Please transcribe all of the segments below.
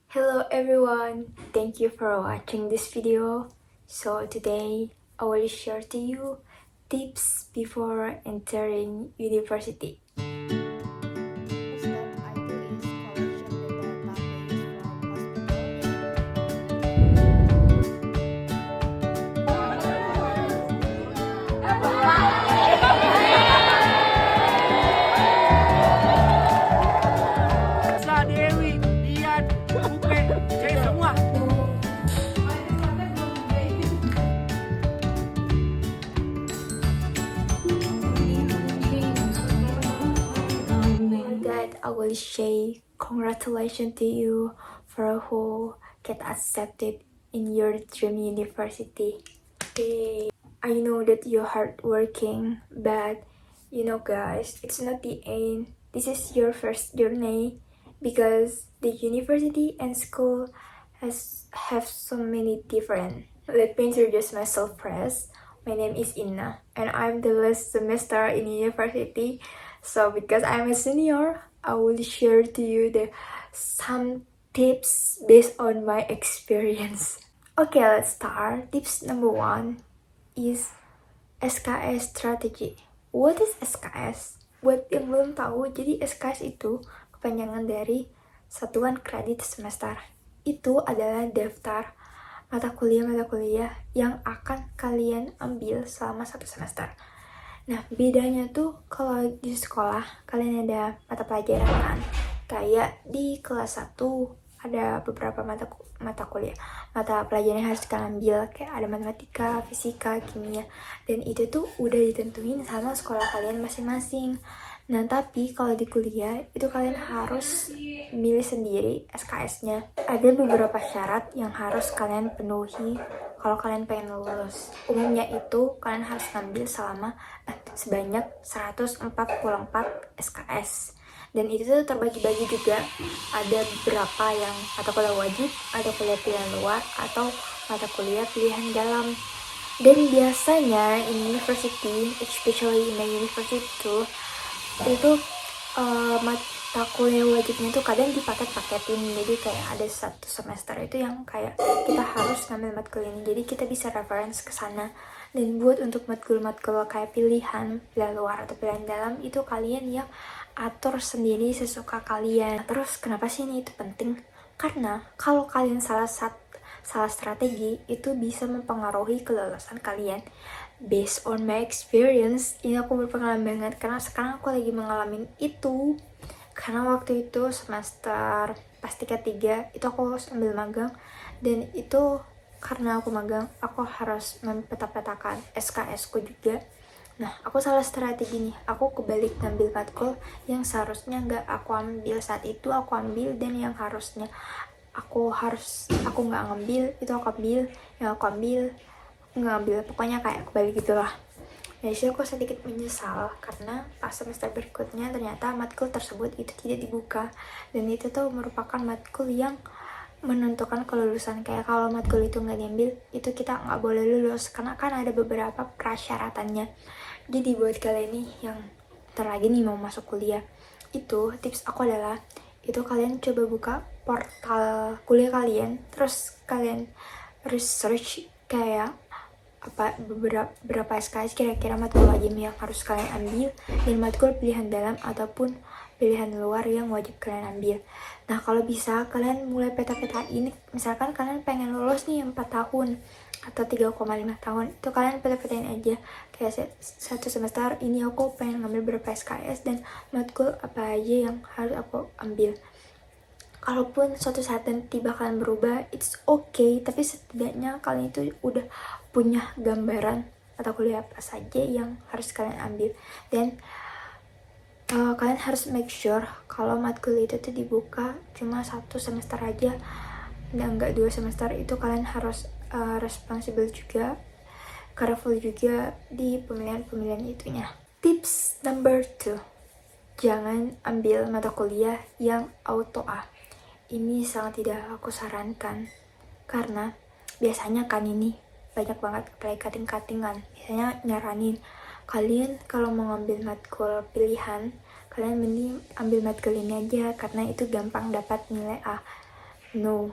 Hello everyone, thank you for watching this video. So today I will share to you tips before entering university. That I do is collection the database from hospital. Dewi, Dian, Upe, C semua. That I will say congratulations to you for who get accepted in your dream university. Yay. I know that you're hardworking, but you know guys, it's not the end. This is your first journey because the university and school have so many different. Let me introduce myself first. My name is Inna and I'm the last semester in university. So because I'm a senior, I will share to you some tips based on my experience. Okay, let's start. Tips number one is SKS strategy. What is SKS? Buat yang belum tahu, jadi SKS itu kepanjangan dari Satuan Kredit Semester. Itu adalah daftar mata kuliah yang akan kalian ambil selama satu semester. Nah, bedanya tuh kalau di sekolah kalian ada mata pelajaran kan. Kayak di kelas 1 ada beberapa mata pelajaran yang harus kalian ambil, kayak ada matematika, fisika, kimia, dan itu tuh udah ditentuin sama sekolah kalian masing-masing. Nah, tapi kalau di kuliah itu kalian harus milih sendiri SKS-nya. Ada beberapa syarat yang harus kalian penuhi kalau kalian pengen lulus. Umumnya itu kalian harus ngambil sebanyak 144 SKS. Dan itu tuh terbagi-bagi juga, ada beberapa yang mata kuliah wajib, ada kuliah pilihan luar, atau mata kuliah pilihan dalam. Dan biasanya in university, especially in the university itu mata kuliah wajibnya tuh kadang dipaket-paketin, jadi kayak ada satu semester itu yang kayak kita harus ngambil matkul ini, jadi kita bisa reference ke sana. Dan buat untuk matkul-matkul kayak pilihan luar atau pilihan dalam, itu kalian yang atur sendiri sesuka kalian. Terus kenapa sih ini itu penting? Karena kalau kalian salah strategi, itu bisa mempengaruhi kelulusan kalian. Based on my experience, ini aku berpengalaman banget karena sekarang aku lagi mengalami itu. Karena waktu itu semester pas 3 itu aku sambil magang, dan itu karena aku magang, aku harus mempeta-petakan SKS ku juga. Nah, aku salah strategi nih. Aku kebalik ngambil matkul yang seharusnya nggak aku ambil saat itu, aku ambil, dan yang harusnya aku nggak ngambil itu aku ambil, yang aku ambil nggak ambil, pokoknya kayak kebalik gitulah. Nah, disitu aku sedikit menyesal karena pas semester berikutnya ternyata matkul tersebut itu tidak dibuka, dan itu tuh merupakan matkul yang menentukan kelulusan. Kayak kalau matkul itu nggak diambil, itu kita nggak boleh lulus karena kan ada beberapa persyaratannya. Jadi buat kalian nih yang lagi nih mau masuk kuliah, itu tips aku adalah itu kalian coba buka portal kuliah kalian, terus kalian research kayak berapa SKS kira-kira matkul wajib yang harus kalian ambil, dan matkul pilihan dalam ataupun pilihan luar yang wajib kalian ambil. Nah, kalau bisa kalian mulai peta-petain, misalkan kalian pengen lulus nih 4 tahun atau 3,5 tahun, itu kalian peta-petain aja kayak satu semester ini aku pengen ngambil berapa SKS dan matkul apa aja yang harus aku ambil. Kalaupun suatu saat nanti bakalan berubah, it's okay, tapi setidaknya kalian itu udah punya gambaran atau kuliah apa saja yang harus kalian ambil. Dan kalian harus make sure kalau matkul itu tuh dibuka cuma 1 semester aja, dan nggak 2 semester. Itu kalian harus responsible juga, careful juga di pemilihan itunya. Tips number 2, jangan ambil mata kuliah yang auto A. Ini sangat tidak aku sarankan karena biasanya kan ini banyak banget play cutting-cuttingan. Biasanya nyaranin kalian kalau mau ngambil matkul pilihan, kalian mending ambil matkul ini aja karena itu gampang dapat nilai A. No,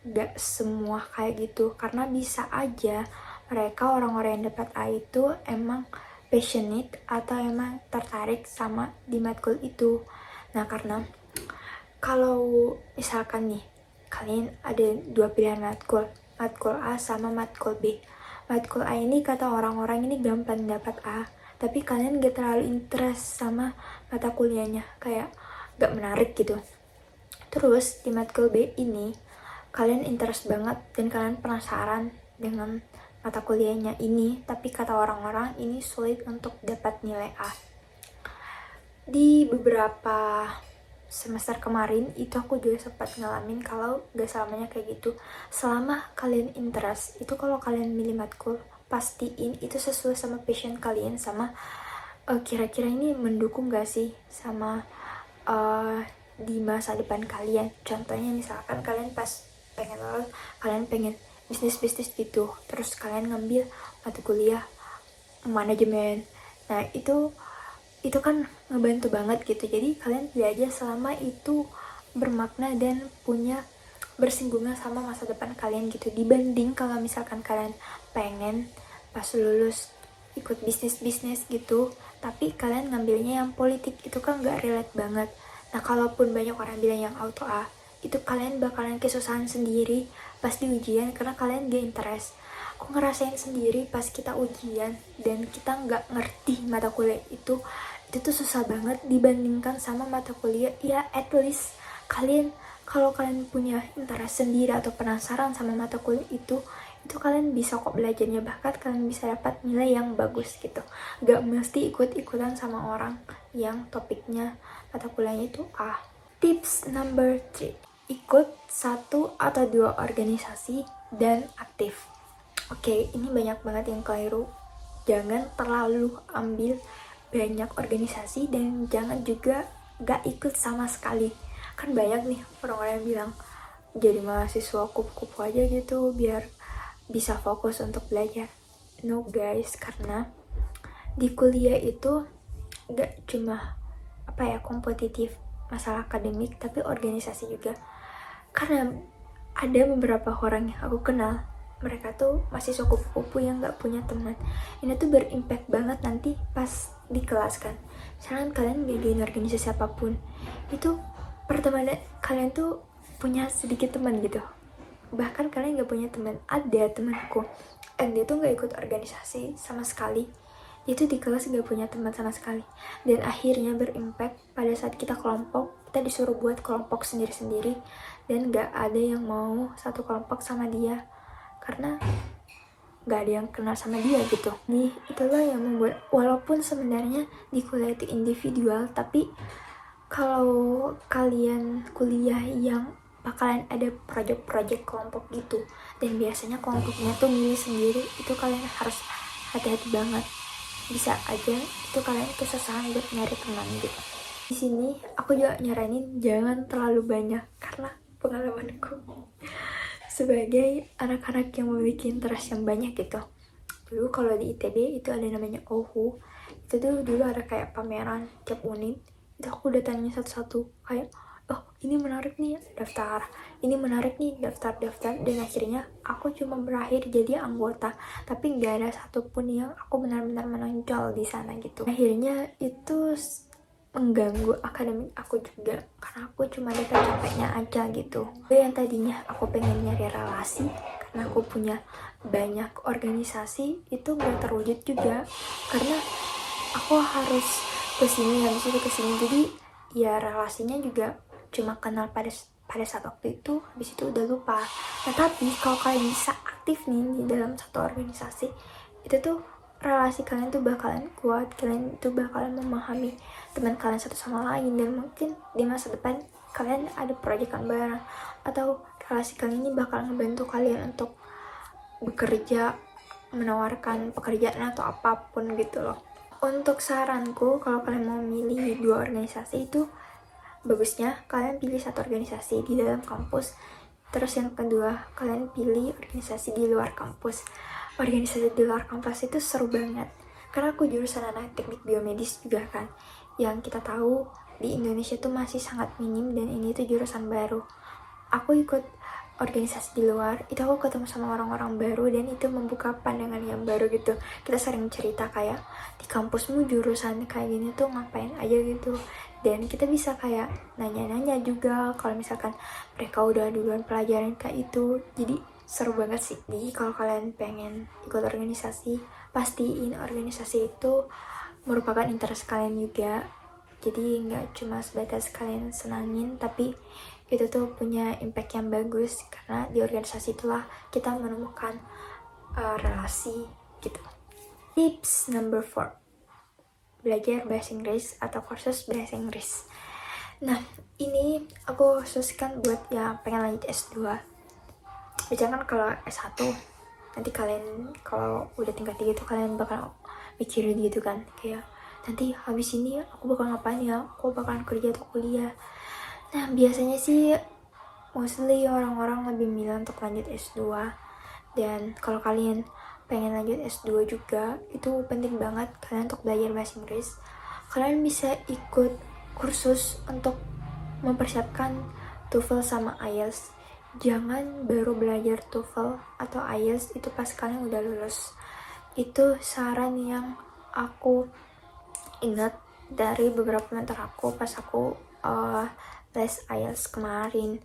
gak semua kayak gitu, karena bisa aja mereka orang-orang yang dapat A itu emang passionate atau emang tertarik sama di matkul itu. Nah, karena kalau misalkan nih kalian ada dua pilihan matkul, matkul A sama matkul B. Matkul A ini kata orang-orang ini gampang dapat A, tapi kalian gak terlalu interest sama mata kuliahnya, kayak gak menarik gitu. Terus di matkul B ini kalian interest banget dan kalian penasaran dengan mata kuliahnya ini, tapi kata orang-orang ini sulit untuk dapat nilai A. Di beberapa semester kemarin itu aku juga sempat ngalamin kalau gak selamanya kayak gitu. Selama kalian interest, itu kalau kalian milih matkul, pastiin itu sesuai sama passion kalian, sama kira-kira ini mendukung gak sih sama di masa depan kalian. Contohnya misalkan kalian pas pengen lulus, kalian pengen bisnis gitu, terus kalian ngambil mata kuliah manajemen. Nah, itu kan ngebantu banget gitu. Jadi kalian pilih aja selama itu bermakna dan punya bersinggungan sama masa depan kalian gitu, dibanding kalau misalkan kalian pengen pas lulus ikut bisnis gitu tapi kalian ngambilnya yang politik, itu kan gak relate banget. Nah, kalaupun banyak orang bilang yang auto A, itu kalian bakalan kesusahan sendiri pas di ujian karena kalian gak interest. Aku ngerasain sendiri pas kita ujian dan kita gak ngerti mata kuliah itu tuh susah banget dibandingkan sama mata kuliah. Ya, at least kalian, kalau kalian punya interest sendiri atau penasaran sama mata kuliah itu kalian bisa kok belajarnya, bahkan kalian bisa dapat nilai yang bagus gitu. Gak mesti ikut-ikutan sama orang yang topiknya mata kuliahnya itu A. Tips number 3, ikut 1 atau 2 organisasi dan aktif. Oke, ini banyak banget yang keliru. Jangan terlalu ambil banyak organisasi dan jangan juga gak ikut sama sekali. Kan banyak nih orang-orang yang bilang jadi mahasiswa kupu-kupu aja gitu biar bisa fokus untuk belajar. No guys, karena di kuliah itu gak cuma kompetitif masalah akademik, tapi organisasi juga. Karena ada beberapa orang yang aku kenal, mereka tuh mahasiswa kupu-kupu yang gak punya teman. Ini tuh berimpact banget nanti pas di kelas kan. Misalkan kalian gak join organisasi apapun, itu pertemanan kalian tuh punya sedikit teman gitu. Bahkan kalian gak punya teman. Ada temanku and dia tuh gak ikut organisasi sama sekali, dia tuh di kelas gak punya teman sama sekali, dan akhirnya berimpact pada saat kita kelompok, kita disuruh buat kelompok sendiri-sendiri dan gak ada yang mau satu kelompok sama dia karena gak ada yang kenal sama dia gitu. Nih, itulah yang membuat, walaupun sebenarnya di kuliah itu individual, tapi kalau kalian kuliah yang bakalan ada project-project kelompok gitu, dan biasanya kelompoknya tuh milih sendiri, itu kalian harus hati-hati banget. Bisa aja itu kalian kesusahan buat nyari teman gitu. Di sini aku juga nyaranin jangan terlalu banyak, karena pengalamanku sebagai anak-anak yang memiliki interest yang banyak gitu. Dulu kalau di ITB itu ada namanya OHU, itu tuh dulu ada kayak pameran tiap unit, itu aku udah tanya satu-satu kayak, oh ini menarik nih daftar, ini menarik nih daftar, dan akhirnya aku cuma berakhir jadi anggota, tapi nggak ada satupun yang aku benar-benar menonjol di sana gitu. Akhirnya itu mengganggu akademik aku juga, karena aku cuma dapat capeknya aja gitu. Yang tadinya aku pengen nyari relasi karena aku punya banyak organisasi, itu nggak terwujud juga karena aku harus kesini habis itu kesini, jadi ya relasinya juga cuma kenal pada saat waktu itu, habis itu udah lupa. Nah, tapi kalau kalian bisa aktif nih di dalam satu organisasi, itu tuh relasi kalian tuh bakalan kuat, kalian tuh bakalan memahami teman kalian satu sama lain, dan mungkin di masa depan kalian ada proyekan bareng, atau relasi kalian ini bakalan ngebantu kalian untuk bekerja, menawarkan pekerjaan atau apapun gitu loh. Untuk saranku, kalau kalian mau milih 2 organisasi itu bagusnya kalian pilih satu organisasi di dalam kampus, terus yang kedua kalian pilih organisasi di luar kampus. Organisasi di luar kampus itu seru banget, karena aku jurusan anak teknik biomedis juga kan, yang kita tahu di Indonesia tuh masih sangat minim, dan ini tuh jurusan baru. aku ikut organisasi di luar, itu aku ketemu sama orang-orang baru dan itu membuka pandangan yang baru gitu. Kita sering cerita kayak di kampusmu jurusan kayak gini tuh ngapain aja gitu, dan kita bisa kayak nanya-nanya juga kalau misalkan mereka udah duluan pelajaran kayak itu. Jadi seru banget sih. Jadi kalau kalian pengen ikut organisasi, pastiin organisasi itu merupakan interest kalian juga. Jadi nggak cuma sebatas kalian senangin, tapi itu tuh punya impact yang bagus, karena di organisasi itulah kita menemukan relasi gitu. Tips number 4, belajar bahasa Inggris atau kursus bahasa Inggris. Nah, ini aku khususkan buat yang pengen lanjut S2. Jangan kalau S1 nanti kalian kalau udah tingkat 3 tuh kalian bakal mikirin gitu kan, kayak nanti habis ini aku bakal ngapain ya, aku bakalan kerja atau kuliah. Nah, biasanya sih mostly orang-orang lebih milih untuk lanjut S2. Dan kalau kalian pengen lanjut S2 juga, itu penting banget kalian untuk belajar bahasa Inggris. Kalian bisa ikut kursus untuk mempersiapkan TOEFL sama IELTS. Jangan baru belajar TOEFL atau IELTS itu pas kalian udah lulus. Itu saran yang aku ingat dari beberapa mentor aku pas aku les IELTS kemarin.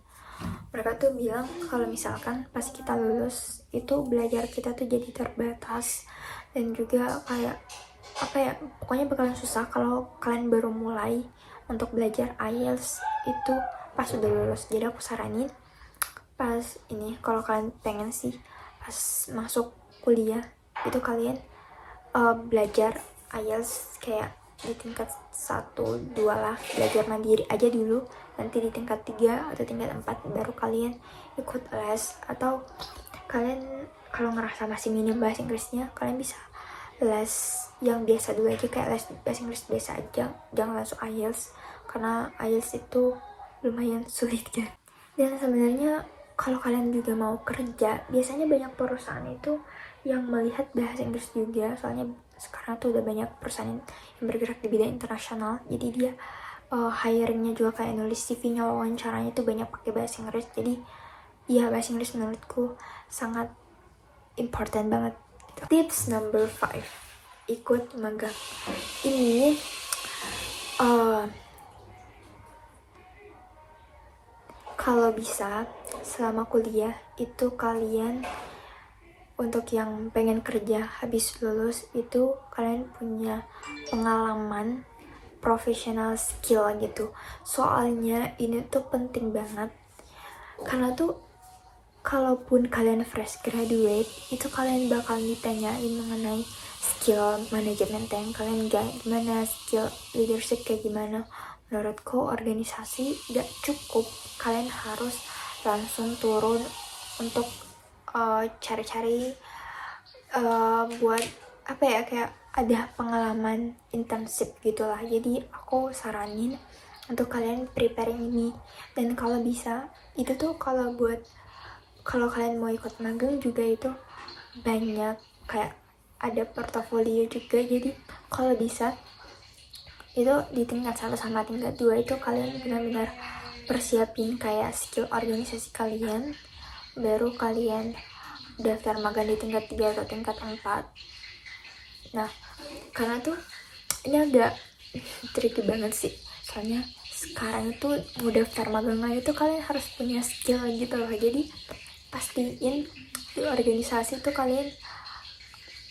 Mereka tuh bilang kalau misalkan pas kita lulus itu belajar kita tuh jadi terbatas, dan juga kayak apa ya, pokoknya bakalan susah kalau kalian baru mulai untuk belajar IELTS itu pas udah lulus. Jadi aku saranin pas ini, kalau kalian pengen sih pas masuk kuliah itu kalian belajar IELTS kayak di tingkat 1-2 lah, belajar mandiri aja dulu. Nanti di tingkat 3 atau tingkat 4 baru kalian ikut les. Atau kalian kalau ngerasa masih minim bahasa Inggrisnya, kalian bisa les yang biasa dulu aja, kayak les bahasa Inggris biasa aja, jangan langsung IELTS, karena IELTS itu lumayan sulit kan. Dan sebenarnya kalau kalian juga mau kerja, biasanya banyak perusahaan itu yang melihat bahasa Inggris juga, soalnya sekarang tuh udah banyak perusahaan yang bergerak di bidang internasional. Jadi dia hiringnya juga kayak nulis CV-nya, wawancaranya tuh banyak pakai bahasa Inggris. Jadi ya bahasa Inggris menurutku sangat important banget gitu. Tips number 5, ikut magang. Ini kalau bisa selama kuliah itu kalian, untuk yang pengen kerja habis lulus itu kalian punya pengalaman professional skill gitu. Soalnya ini tuh penting banget, karena tuh kalaupun kalian fresh graduate itu kalian bakal ditanyain mengenai skill manajemen yang kalian gimana, skill leadership kayak gimana. Menurutku organisasi gak cukup, kalian harus langsung turun untuk cari-cari buat apa ya, kayak ada pengalaman internship gitulah. Jadi aku saranin untuk kalian prepare ini. Dan kalau bisa itu tuh kalau kalian mau ikut magang juga itu banyak kayak ada portofolio juga. Jadi kalau bisa itu di tingkat 1 sama tingkat 2 itu kalian benar-benar persiapin kayak skill organisasi kalian, baru kalian daftar magang di tingkat 3 atau tingkat 4. Nah, karena tuh ini agak tricky banget sih, soalnya sekarang itu mau daftar magang itu kalian harus punya skill gitu loh. Jadi pastiin di organisasi tuh kalian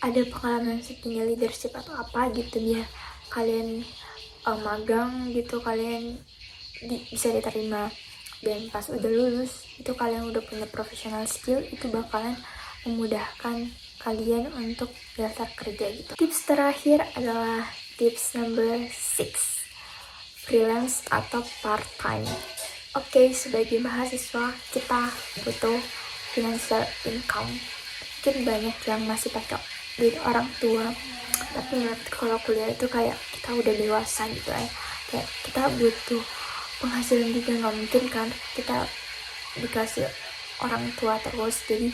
ada pengalaman punya leadership atau apa gitu, biar kalian magang gitu kalian bisa diterima. Dan pas udah lulus itu kalian udah punya professional skill, itu bakalan memudahkan kalian untuk daftar kerja gitu. Tips terakhir adalah tips number 6, freelance atau part time. Oke, sebagai mahasiswa kita butuh financial income. Mungkin banyak yang masih pakai duit orang tua, tapi menurut kalau kuliah itu kayak kita udah dewasa gitu ya, kayak kita butuh penghasilan juga. Nggak mungkin kan kita dikasih orang tua terus. Jadi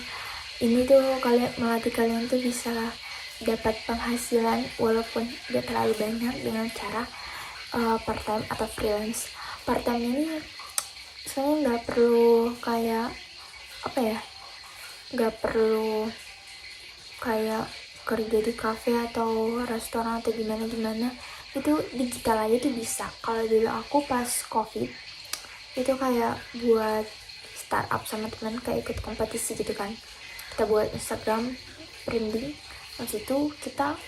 ini tuh kalian melatih kalian tuh bisa dapat penghasilan walaupun gak terlalu banyak dengan cara part time atau freelance. Part time ini sebenarnya nggak perlu kayak apa ya, nggak perlu kayak kerja di cafe atau restoran atau gimana, itu digital aja tuh bisa. Kalau dulu aku pas covid itu kayak buat startup sama teman, kayak ikut kompetisi gitu kan, kita buat Instagram branding. Habis itu kita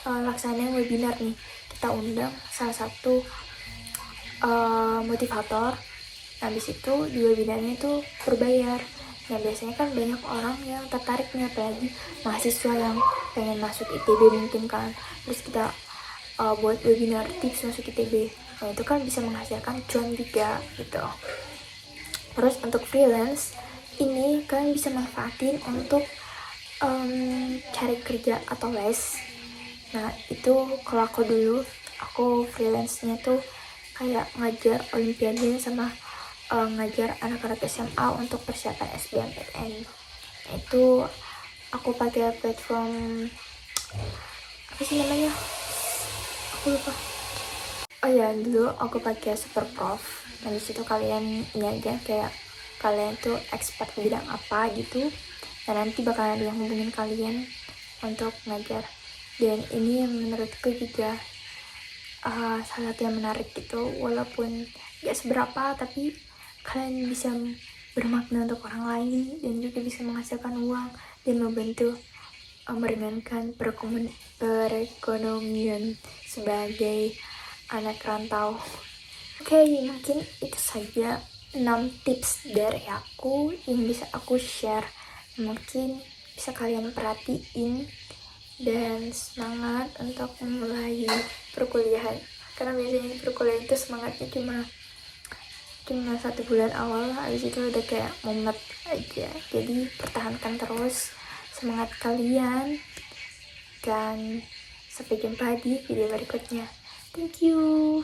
laksanain webinar nih, kita undang salah satu motivator. Habis itu di webinarnya itu berbayar. Nah biasanya kan banyak orang yang tertarik nih, apalagi mahasiswa yang pengen masuk ITB mungkin kan, terus kita buat webinar tips masuk ITB. Nah itu kan bisa menghasilkan cuan juga gitu. Terus untuk freelance ini kalian bisa manfaatin untuk cari kerja atau les. Nah itu kalau aku dulu, aku freelance-nya tuh kayak ngajar olimpiade sama ngajar anak-anak SMA untuk persiapan SBMPTN. Nah, itu aku pakai platform apa sih namanya, aku lupa. Oh ya, dulu aku pakai Superprof. Nah di situ kalian ini aja, kayak kalian tuh expert di bidang apa gitu, dan nanti bakal ada yang hubungin kalian untuk ngajar. Dan ini yang menurutku juga salah satu yang menarik gitu, walaupun gak seberapa tapi kalian bisa bermakna untuk orang lain dan juga bisa menghasilkan uang dan membantu meringankan perekonomian sebagai anak rantau. Oke, mungkin itu saja 6 tips dari aku yang bisa aku share. Mungkin bisa kalian perhatiin dan semangat untuk memulai perkuliahan, karena biasanya perkuliahan itu semangatnya cuma 1 bulan awal, habis itu udah kayak mumet aja. Jadi pertahankan terus semangat kalian, dan sampai jumpa di video berikutnya. Thank you.